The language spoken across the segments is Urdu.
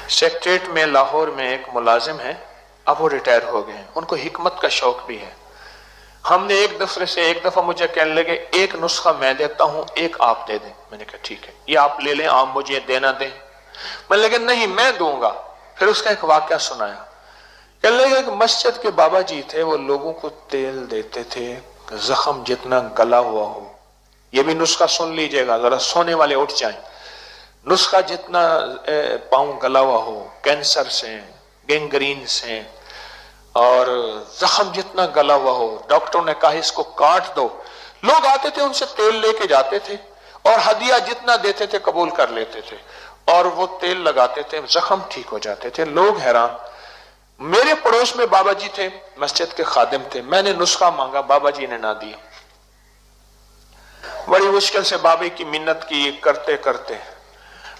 سیکٹریٹ میں لاہور میں ایک ملازم ہے، اب وہ ریٹائر ہو گئے ہیں، ان کو حکمت کا شوق بھی ہے۔ ہم نے ایک دوسرے سے ایک دفعہ مجھے کہنے لگے ایک نسخہ میں دیتا ہوں، ایک آپ دے دیں۔ میں نے کہا ٹھیک ہے، یہ آپ لے لیں، آپ مجھے دینا دیں۔ میں نے کہا نہیں میں دوں گا۔ پھر اس کا ایک واقعہ سنایا۔ کہنے لگے ایک مسجد کے بابا جی تھے، وہ لوگوں کو تیل دیتے تھے زخم جتنا گلا ہوا ہو۔ یہ بھی نسخہ سن لیجئے گا، ذرا سونے والے اٹھ جائیں۔ نسخہ جتنا پاؤں گلا ہوا ہو، کینسر سے، گینگرین سے، اور زخم جتنا گلا ہوا ہو، ڈاکٹروں نے کہا اس کو کاٹ دو۔ لوگ آتے تھے ان سے تیل لے کے جاتے تھے اور ہدیہ جتنا دیتے تھے قبول کر لیتے تھے، اور وہ تیل لگاتے تھے، زخم ٹھیک ہو جاتے تھے۔ لوگ حیران۔ میرے پڑوس میں بابا جی تھے، مسجد کے خادم تھے، میں نے نسخہ مانگا، بابا جی نے نہ دیا۔ بڑی مشکل سے بابے کی منت کی، کرتے کرتے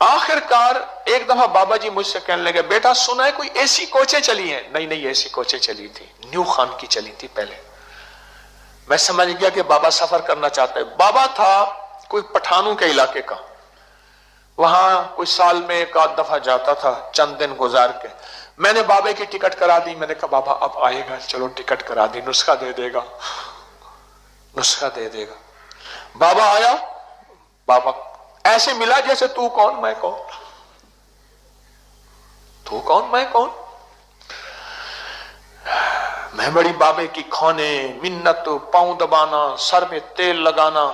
آخر کار ایک دفعہ بابا جی مجھ سے کہنے لگے بیٹا سنا ہے کوئی ایسی کوچیں چلی ہیں؟ نہیں نہیں ایسی کوچیں چلی تھی، نیو خان کی چلی تھی پہلے۔ میں سمجھ گیا کہ بابا سفر کرنا چاہتا ہے۔ بابا تھا کوئی پٹھانوں کے علاقے کا، وہاں کوئی سال میں ایک آدھ دفعہ جاتا تھا چند دن گزار کے۔ میں نے بابے کی ٹکٹ کرا دی، میں نے کہا بابا اب آئے گا، چلو ٹکٹ کرا دی، نسخہ دے دے گا، نسخہ دے دے گا۔ بابا آیا، بابا ایسے ملا جیسے تو کون میں کون، تو کون میں کون۔ میں بڑی بابے کی کھونے، منت، پاؤں دبانا، سر میں تیل لگانا،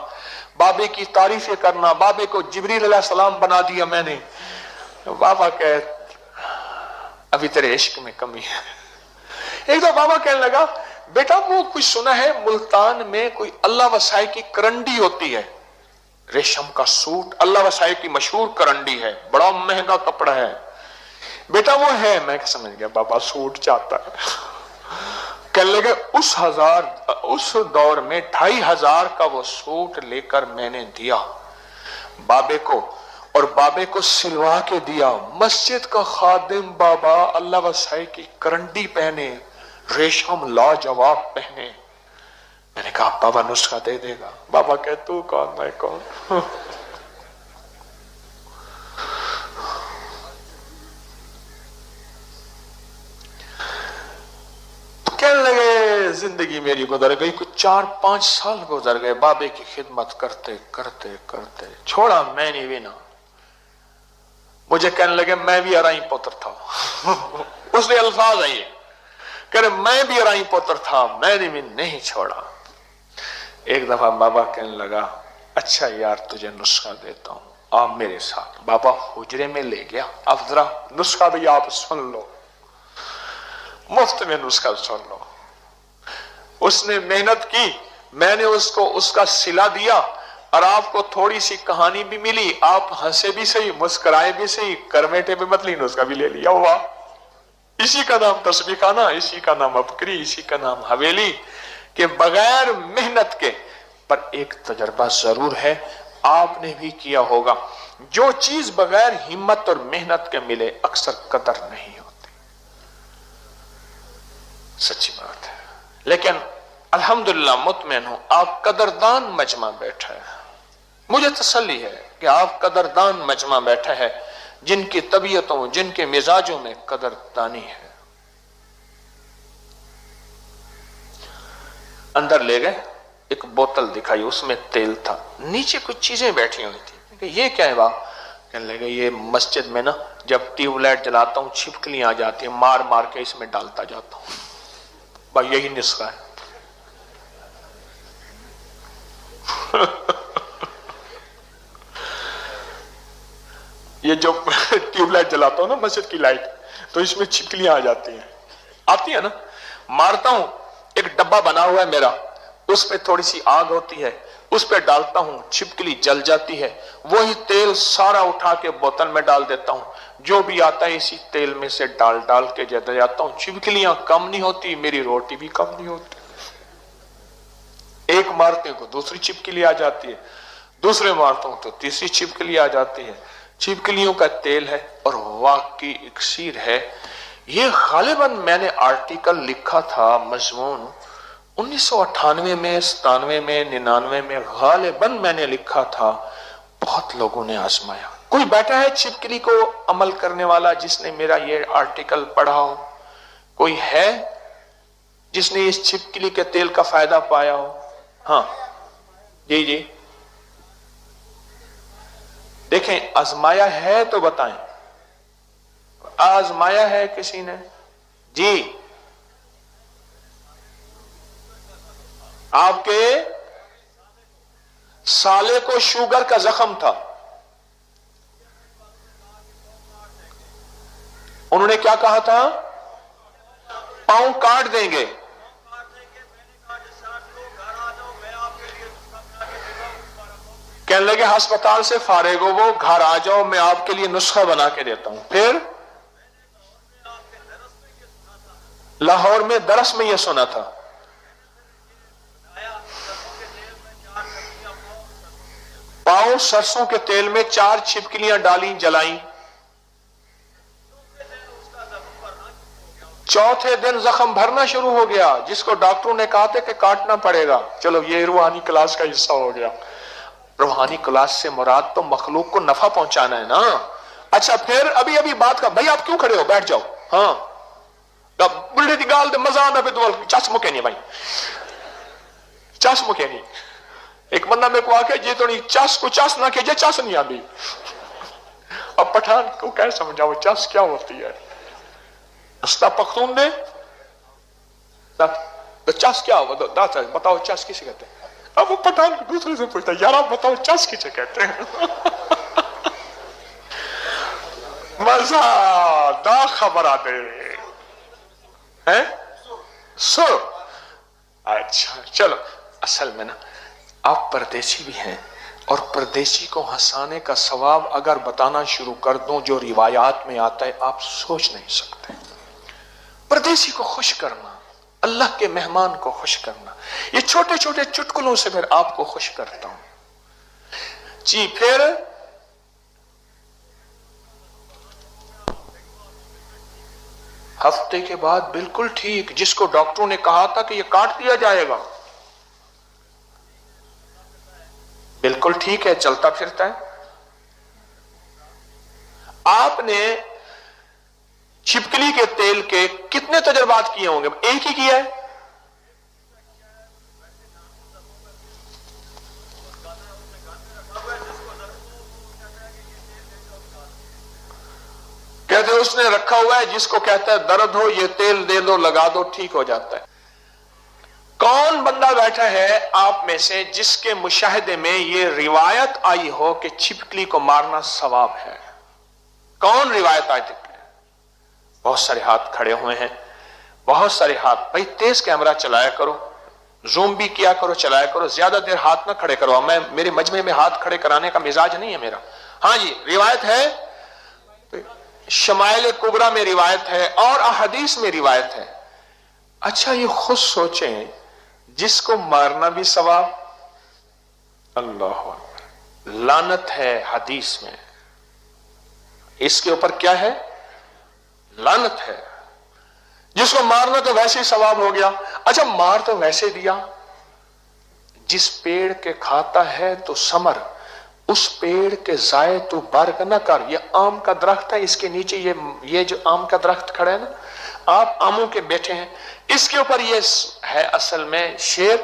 بابے کی تعریفیں کرنا، بابے کو جبریل علیہ السلام بنا دیا میں نے۔ بابا کہ ابھی تیرے عشق میں کمی ہے۔ ایک دو بابا کہنے لگا بیٹا وہ کچھ سنا ہے ملتان میں کوئی اللہ وسائے کی کرنڈی ہوتی ہے، ریشم کا سوٹ، اللہ وسائے کی مشہور کرنڈی ہے، بڑا مہنگا کپڑا ہے بیٹا وہ ہے۔ میں سمجھ گیا بابا سوٹ چاہتا ہے۔ کہنے لگے اس دور میں 2500 کا وہ سوٹ لے کر میں نے دیا بابے کو، اور بابے کو سلوا کے دیا۔ مسجد کا خادم بابا اللہ وسائے کی کرنڈی پہنے، ریشم لاجواب پہنے۔ میں نے کہا بابا نسخہ دے دے گا۔ بابا کہ تو کون میں کون۔ کہنے لگے زندگی میری گزر گئی، کچھ 4-5 سال گزر گئے بابے کی خدمت کرتے کرتے کرتے، چھوڑا میں نے بھی نہ۔ مجھے کہنے لگے میں بھی ارائی پتر تھا۔ اس نے الفاظ آئے کہ میں بھی ارائی پتر تھا، میں نے بھی نہیں چھوڑا۔ ایک دفعہ بابا کہنے لگا اچھا یار تجھے نسخہ دیتا ہوں، آپ میرے ساتھ۔ بابا حجرے میں لے گیا، اب ذرا نسخہ بھی آپ سن لو، مفت میں نسخہ سن لو۔ اس نے محنت کی، میں نے اس کو اس کا صلہ دیا، اور آپ کو تھوڑی سی کہانی بھی ملی، آپ ہنسے بھی صحیح، مسکرائے بھی صحیح، کرمیٹے پہ مت لی، نسخہ بھی لے لیا ہوا۔ اسی کا نام تسبیح خانہ، اسی کا نام ابکری، اسی کا نام حویلی، کہ بغیر محنت کے۔ پر ایک تجربہ ضرور ہے، آپ نے بھی کیا ہوگا، جو چیز بغیر ہمت اور محنت کے ملے اکثر قدر نہیں ہوتی، سچی بات ہے۔ لیکن الحمدللہ مطمئن ہوں آپ قدردان مجمع بیٹھا ہے، مجھے تسلی ہے کہ آپ قدردان مجمع بیٹھا ہے جن کی طبیعتوں، جن کے مزاجوں میں قدردانی ہے۔ اندر لے گئے، ایک بوتل دکھائی، اس میں تیل تھا، نیچے کچھ چیزیں بیٹھی ہوئی تھی، کہ یہ کیا ہے باپ؟ کہنے لگے یہ مسجد میں نا جب ٹیوب لائٹ جلاتا ہوں چھپکلیاں آ جاتی ہیں، مار مار کے اس میں ڈالتا جاتا ہوں، بھائی یہی نسخہ ہے۔ یہ جو ٹیوب لائٹ جلاتا ہوں نا مسجد کی لائٹ، تو اس میں چھپکلیاں آ جاتی ہیں، آتی ہیں نا، مارتا ہوں، ایک ڈبہ بنا ہوا ہے میرا، اس پہ تھوڑی سی آگ ہوتی ہے، اس پہ ڈالتا ہوں، چھپکلی جل جاتی ہے، وہی تیل سارا اٹھا کے بوتل میں ڈال دیتا ہوں، جو بھی آتا ہے اسی تیل میں سے ڈال ڈال کے جاتا ہوں، چھپکلیاں کم نہیں ہوتی، میری روٹی بھی کم نہیں ہوتی۔ ایک مارتے کو دوسری چھپکلی آ جاتی ہے، دوسرے مارتا ہوں تو تیسری چھپکلی آ جاتی ہے۔ چھپکلیوں کا تیل ہے اور واقعی اکسیر ہے۔ یہ غالباً میں نے آرٹیکل لکھا تھا، مضمون 1998 میں، 97 میں، 99 میں، غالباً میں نے لکھا تھا، بہت لوگوں نے آزمایا، کوئی بیٹھا ہے چھپکلی کو عمل کرنے والا جس نے میرا یہ آرٹیکل پڑھا ہو؟ کوئی ہے جس نے اس چھپکلی کے تیل کا فائدہ پایا ہو؟ ہاں جی جی دیکھیں، آزمایا ہے تو بتائیں، آزمایا ہے کسی نے؟ جی آپ کے سالے کو شوگر کا زخم تھا، انہوں نے کیا کہا تھا؟ پاؤں کاٹ دیں گے۔ کہنے لگے ہسپتال سے فارغ ہو وہ، گھر آ جاؤ میں آپ کے لیے نسخہ بنا کے دیتا ہوں۔ پھر لاہور میں درس میں یہ سنا تھا۔ پاؤں سرسوں کے تیل میں 4 چھپکلیاں ڈالیں، جلائیں، چوتھے دن زخم بھرنا شروع ہو گیا، جس کو ڈاکٹروں نے کہا تھا کہ کاٹنا پڑے گا۔ چلو یہ روحانی کلاس کا حصہ ہو گیا۔ روحانی کلاس سے مراد تو مخلوق کو نفع پہنچانا ہے نا۔ اچھا پھر ابھی بات کا، بھائی آپ کیوں کھڑے ہو؟ بیٹھ جاؤ۔ ہاں بلڈے دی گال دے مزہ نہ بدول چس مکے نہیں بھائی، چس مکے نہیں۔ ایک بندہ میں کو آکے جی تو نہیں چس کو چس نہ کہجے، چس نہیں آدھی۔ اب پٹھان کو کہہ سمجھاؤ چس کیا ہوتی ہے؟ استا پختون دے چس کیا ہو بتاؤ، چس کسے کہتے ہیں؟ اب وہ پٹھان دوسرے سے پوچھتا ہے یار آپ بتاؤ چس کسے کہتے ہیں؟ مزہ دا خبر آدے ہیں سو۔ اچھا چلو، اصل میں نا آپ پردیسی بھی ہیں، اور پردیسی کو ہنسانے کا ثواب اگر بتانا شروع کر دوں جو روایات میں آتا ہے آپ سوچ نہیں سکتے۔ پردیسی کو خوش کرنا، اللہ کے مہمان کو خوش کرنا، یہ چھوٹے چھوٹے چٹکلوں سے پھر آپ کو خوش کرتا ہوں جی۔ پھر ہفتے کے بعد بالکل ٹھیک، جس کو ڈاکٹروں نے کہا تھا کہ یہ کاٹ دیا جائے گا، بالکل ٹھیک ہے، چلتا پھرتا ہے۔ آپ نے چھپکلی کے تیل کے کتنے تجربات کیے ہوں گے؟ ایک ہی کیا ہے؟ کہتے ہیں اس نے رکھا ہوا ہے، جس کو کہتا ہے درد ہو یہ تیل دے دو لگا دو ٹھیک ہو جاتا ہے۔ کون بندہ بیٹھا ہے آپ میں سے جس کے مشاہدے میں یہ روایت آئی ہو کہ چھپکلی کو مارنا ثواب ہے؟ کون روایت آئی تھی؟ بہت سارے ہاتھ کھڑے ہوئے ہیں، بہت سارے ہاتھ۔ بھائی تیز کیمرہ چلایا کرو، زوم بھی کیا کرو، چلایا کرو، زیادہ دیر ہاتھ نہ کھڑے کرو۔ میرے مجمع میں ہاتھ کھڑے کرانے کا مزاج نہیں ہے میرا۔ ہاں جی روایت ہے، شمائل کبریٰ میں روایت ہے اور احادیث میں روایت ہے۔ اچھا یہ خود سوچیں، جس کو مارنا بھی ثواب، اللہ اکبر، لعنت ہے حدیث میں، اس کے اوپر کیا ہے؟ لعنت ہے۔ جس کو مارنا تو ویسے ہی ثواب ہو گیا۔ اچھا مار تو ویسے دیا، جس پیڑ کے کھاتا ہے تو ثمر، اس پیڑ کے ضائع تو برگ نہ کر۔ یہ آم کا درخت ہے، اس کے نیچے یہ جو آم کا درخت کھڑا ہے نا، آپ آموں کے بیٹھے ہیں، اس کے اوپر یہ ہے اصل میں شعر،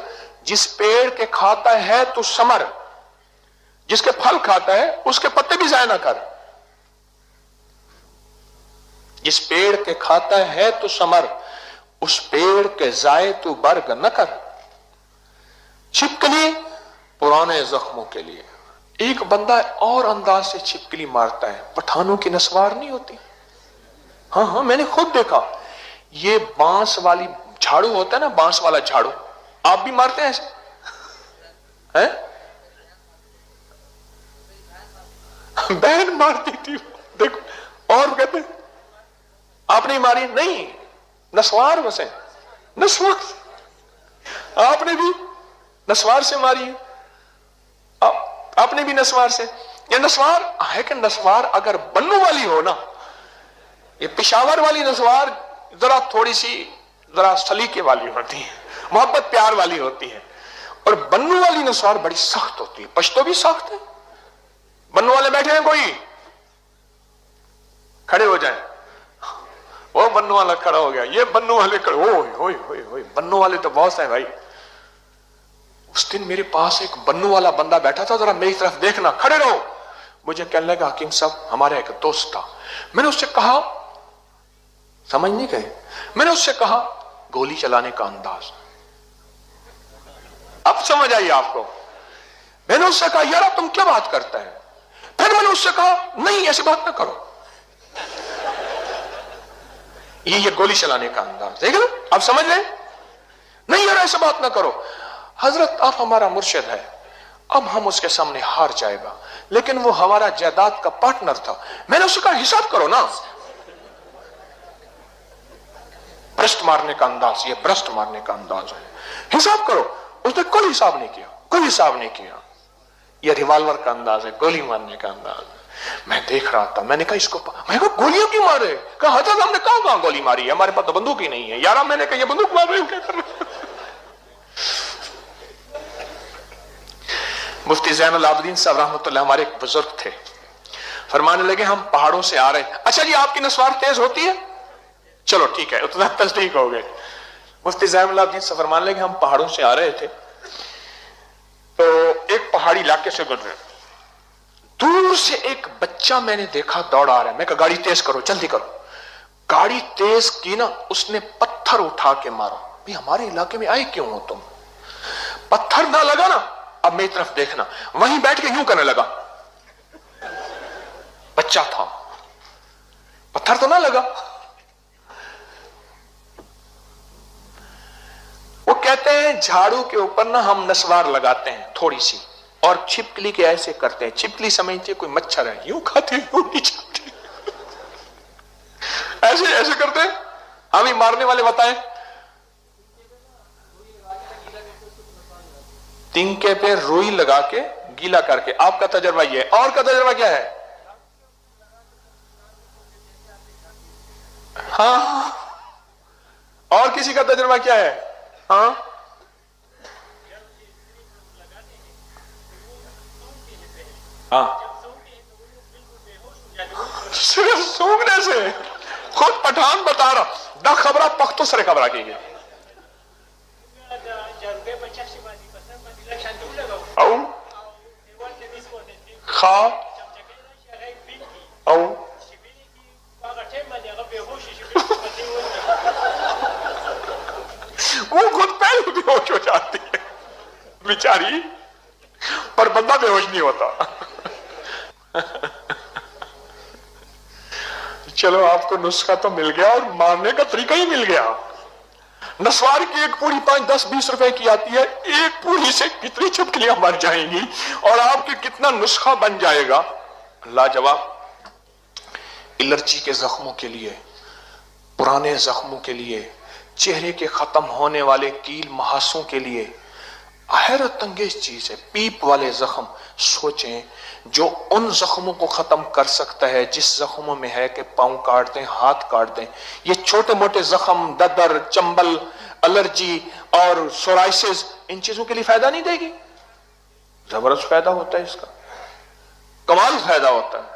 جس پیڑ کے کھاتا ہے تو ثمر، جس کے پھل کھاتا ہے اس کے پتے بھی ضائع نہ کر۔ جس پیڑ کے کھاتا ہے تو ثمر، اس پیڑ کے ضائع تو برگ نہ کر۔ چھپکلی پرانے زخموں کے لیے۔ ایک بندہ اور انداز سے چھپکلی مارتا ہے، پٹھانوں کی نسوار نہیں ہوتی؟ ہاں میں نے خود دیکھا، یہ بانس والی جھاڑو ہوتا ہے نا، بانس والا جھاڑو، آپ بھی مارتے ہیں ایسے؟ بہن مارتی تھی، دیکھو، اور کہتے ہیں آپ نے ماری؟ نہیں، نسوار بسیں، نسوار، آپ نے بھی نسوار سے ماری ہے، آپ نے بھی نسوار سے۔ یہ نسوار ہے کہ نسوار اگر بنو والی ہو نا، یہ پشاور والی نسوار ذرا تھوڑی سی ذرا سلیقے والی ہوتی ہے، محبت پیار والی ہوتی ہے، اور بنو والی نسوار بڑی سخت ہوتی ہے۔ پشتو بھی سخت ہے، بنو والے بیٹھے ہیں کوئی؟ کھڑے ہو جائیں. وہ بنو والا کھڑا ہو گیا, یہ بنو والے کھڑے, ہوئے ہوئے ہوئے, بنو والے تو بہت ہیں بھائی. اس دن میرے پاس ایک بنو والا بندہ بیٹھا تھا, ذرا میری طرف دیکھنا, کھڑے رہو. مجھے کہنے لگا حکیم صاحب ہمارا ایک دوست تھا. میں نے اس سے کہا, سمجھ نہیں گئے, میں نے اس سے کہا گولی چلانے کا انداز, اب سمجھ آئی آپ کو. میں نے اس سے کہا یار تم کیا بات کرتا ہے. پھر میں نے اس سے کہا نہیں ایسی بات نہ کرو, یہ گولی چلانے کا انداز دیکھ لو, اب سمجھ لیں. نہیں یار ایسا بات نہ کرو. حضرت آپ ہمارا مرشد ہے, اب ہم اس کے سامنے ہار جائے گا, لیکن وہ ہمارا جائیداد کا پارٹنر تھا. میں نے اس سے کہا حساب کرو نا. برسٹ مارنے کا انداز, یہ برسٹ مارنے کا انداز ہے, حساب کرو. اس نے کوئی حساب نہیں کیا, کوئی حساب نہیں کیا. یہ ریوالور کا انداز ہے, گولی مارنے کا انداز ہے. میں دیکھ رہا تھا, میں نے کہا اس کو, میں کہا گولیوں کی مارے. کہا حضرت ہم نے کہاں گولی ماری ہے, ہمارے پاس تو بندوق ہی نہیں ہے. یارا میں نے کہا یہ بندوق مار رہے ہو کیا کر رہے. مفتی زین العابدین صاحب رحمۃ اللہ ہمارے ایک بزرگ تھے, فرمانے لگے ہم پہاڑوں سے آ رہے ہیں. اچھا جی آپ کی نسوار تیز ہوتی ہے, چلو ٹھیک ہے, اتنا تصدیق ہو گئے. مفتی زین العابدین صاحب فرمانے لگے ہم پہاڑوں سے آ رہے تھے, تو ایک پہاڑی علاقے سے گزرے. دور سے ایک بچہ میں نے دیکھا دوڑ آ رہا ہے. میں کہا گاڑی تیز کرو, جلدی کرو. گاڑی تیز کی نا, اس نے پتھر اٹھا کے مارا. بھی ہمارے علاقے میں آئے کیوں ہو تم. پتھر نہ لگا نا, اب میری طرف دیکھنا, وہیں بیٹھ کے یوں کرنے لگا. بچہ تھا, پتھر تو نہ لگا. وہ کہتے ہیں جھاڑو کے اوپر نا ہم نسوار لگاتے ہیں تھوڑی سی, اور چھپکلی کے ایسے کرتے ہیں. چھپکلی سمجھتے کوئی مچھر ہے, یوں کھاتے یوں نہیں چاہتے, ایسے ایسے کرتے. ہمیں مارنے والے بتائیں, تنکے پہ روئی لگا کے گیلا کر کے. آپ کا تجربہ یہ ہے, اور کا تجربہ کیا ہے؟ ہاں, اور کسی کا تجربہ کیا ہے؟ ہاں, ہاں, صرف سونگنے سے. خود پٹھان بتا رہا, دا خبرہ پختو سرے خبرہ کی گئی. او خواہ او وہ خود پہلے بے ہوش ہو جاتی ہے بیچاری, پر بندہ بے ہوش نہیں ہوتا. چلو آپ کو نسخہ تو مل گیا اور مارنے کا طریقہ ہی مل گیا. نسوار کی ایک پوری 5 10 20 روپے کی آتی ہے, ایک پوری سے کتنی چھپکلیاں مر جائیں گی اور آپ کے کتنا نسخہ بن جائے گا. لاجواب. الرجی کے زخموں کے لیے, پرانے زخموں کے لیے, چہرے کے ختم ہونے والے کیل محاسوں کے لیے حیرت انگیز چیز ہے پیپ والے زخم. سوچیں جو ان زخموں کو ختم کر سکتا ہے جس زخموں میں ہے کہ پاؤں کاٹ دیں, ہاتھ کاٹ دیں. یہ چھوٹے موٹے زخم, ددر, چمبل, الرجی اور سورائسس, ان چیزوں کے لیے فائدہ نہیں دے گی. زبردست فائدہ ہوتا ہے اس کا, کمال فائدہ ہوتا ہے.